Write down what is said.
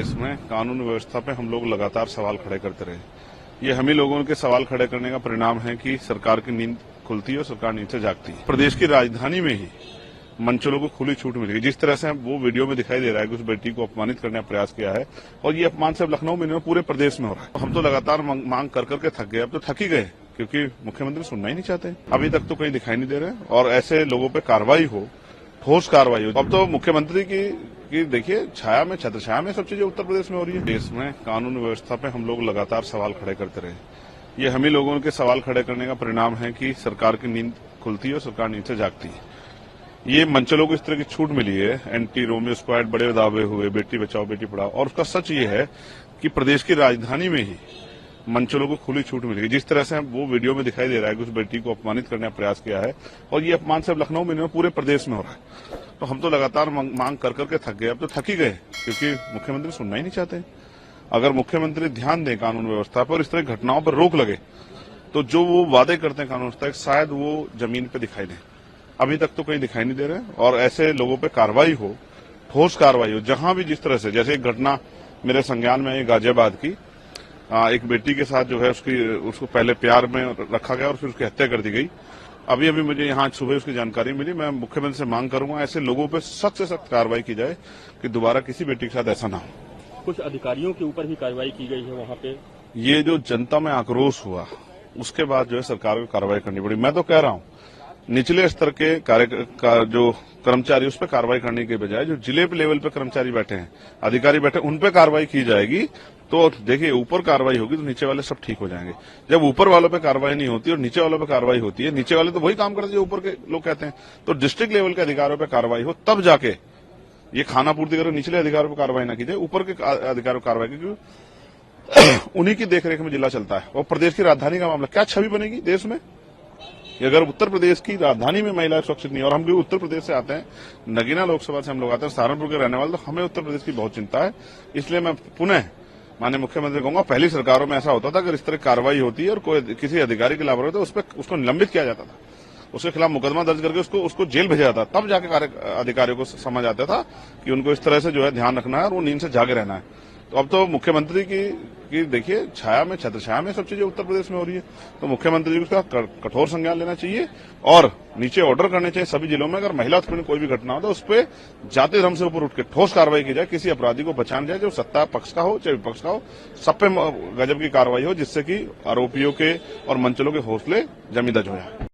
देश में कानून व्यवस्था पे हम लोग लगातार सवाल खड़े करते रहे। ये हम ही लोगों के सवाल खड़े करने का परिणाम है कि सरकार की नींद खुलती है और सरकार नींद से जागती है। प्रदेश की राजधानी में ही मंचलों को खुली छूट मिल गई। जिस तरह से वो वीडियो में दिखाई दे रहा है कि उस बेटी को अपमानित करने का प्रयास किया है, और ये अपमान सिर्फ लखनऊ में नहीं पूरे प्रदेश में हो रहा है। हम तो लगातार मांग कर करके थक गए, अब तो थक ही गए, क्योंकि मुख्यमंत्री सुनना ही नहीं चाहते। अभी तक तो कहीं दिखाई नहीं दे रहे, और ऐसे लोगों पे कार्रवाई हो, ठोस कार्रवाई हो। अब तो मुख्यमंत्री की देखिए छाया में, छत्र छाया में सब चीजें उत्तर प्रदेश में हो रही है। देश में कानून व्यवस्था पे हम लोग लगातार सवाल खड़े करते रहे। ये हम ही लोगों के सवाल खड़े करने का परिणाम है कि सरकार की नींद खुलती है और सरकार नींद से जागती है। ये मंचलों को इस तरह की छूट मिली है, एंटी रोमियो स्क्वाड, बड़े दावे हुए, बेटी बचाओ बेटी पढ़ाओ, और उसका सच ये है कि प्रदेश की राजधानी में ही मंचलों को खुली छूट मिली है। जिस तरह से वो वीडियो में दिखाई दे रहा है कि उस बेटी को अपमानित करने का प्रयास किया है, और ये अपमान सिर्फ लखनऊ में नहीं पूरे प्रदेश में हो रहा है। तो हम तो लगातार मांग कर करके थक गए, अब तो थक ही गए, क्योंकि मुख्यमंत्री सुनना ही नहीं चाहते। अगर मुख्यमंत्री ध्यान दें कानून व्यवस्था पर और इस तरह की घटनाओं पर रोक लगे, तो जो वो वादे करते हैं कानून व्यवस्था, शायद वो जमीन पे दिखाई दे। अभी तक तो कहीं दिखाई नहीं दे रहे, और ऐसे लोगों पे कार्रवाई हो, ठोस कार्रवाई हो। जहां भी जिस तरह से, जैसे एक घटना मेरे संज्ञान में गाजियाबाद की, एक बेटी के साथ जो है उसको पहले प्यार में रखा गया और फिर उसकी हत्या कर दी गई। अभी मुझे यहाँ सुबह उसकी जानकारी मिली। मैं मुख्यमंत्री से मांग करूंगा ऐसे लोगों पे सख्त से सख्त कार्रवाई की जाए कि दोबारा किसी बेटी के साथ ऐसा ना हो। कुछ अधिकारियों के ऊपर भी कार्रवाई की गई है वहाँ पे। ये जो जनता में आक्रोश हुआ, उसके बाद जो है सरकार को कार्रवाई करनी पड़ी। मैं तो कह रहा हूँ निचले स्तर के जो कर्मचारी, उस पर कार्रवाई करने के बजाय जो जिले लेवल पे कर्मचारी बैठे हैं, अधिकारी बैठे, उन पे कार्रवाई की जाएगी। तो देखिए, ऊपर कार्रवाई होगी तो नीचे वाले सब ठीक हो जाएंगे। जब ऊपर वालों पे कार्रवाई नहीं होती और नीचे वालों पे कार्रवाई होती है, नीचे वाले तो वही काम करते हैं जो ऊपर के लोग कहते हैं। तो डिस्ट्रिक्ट लेवल के अधिकारियों पे कार्रवाई हो, तब जाके ये खाना पूर्ति करो, निचले अधिकारियों पर कार्रवाई ना की जाए, ऊपर के अधिकारियों पर कार्रवाई की, क्योंकि उन्हीं की देखरेख में जिला चलता है। और प्रदेश की राजधानी का मामला, क्या छवि बनेगी देश में अगर उत्तर प्रदेश की राजधानी में महिलाएं सुरक्षित नहीं। और हम भी उत्तर प्रदेश से आते हैं, नगीना लोकसभा से हम लोग आते हैं, सहारनपुर के रहने वाले, तो हमें उत्तर प्रदेश की बहुत चिंता है। इसलिए मैं पुनः माननीय मुख्यमंत्री कहूंगा, पहली सरकारों में ऐसा होता था, अगर इस तरह कार्रवाई होती है और कोई किसी अधिकारी की लापरवाही तो उसको निलंबित किया जाता था, उसके खिलाफ मुकदमा दर्ज करके उसको जेल भेजा जाता, तब जाके अधिकारियों को समझ आता था कि उनको इस तरह से जो है ध्यान रखना है और वो नींद से जागे रहना है। तो अब तो मुख्यमंत्री की देखिए छाया में, छत्र छाया में सब चीजें उत्तर प्रदेश में हो रही है। तो मुख्यमंत्री जी को उसका कठोर संज्ञान लेना चाहिए और नीचे ऑर्डर करने चाहिए सभी जिलों में, अगर महिला उत्पीड़न कोई भी घटना हो तो उस पर जाति धर्म से ऊपर उठ के ठोस कार्रवाई की जाए, किसी अपराधी को बचाना जाए, जो सत्ता पक्ष का हो चाहे विपक्ष का हो, सब पे गजब की कार्रवाई हो, जिससे कि आरोपियों के और मंचलों के हौसले जमी दज हो जाए।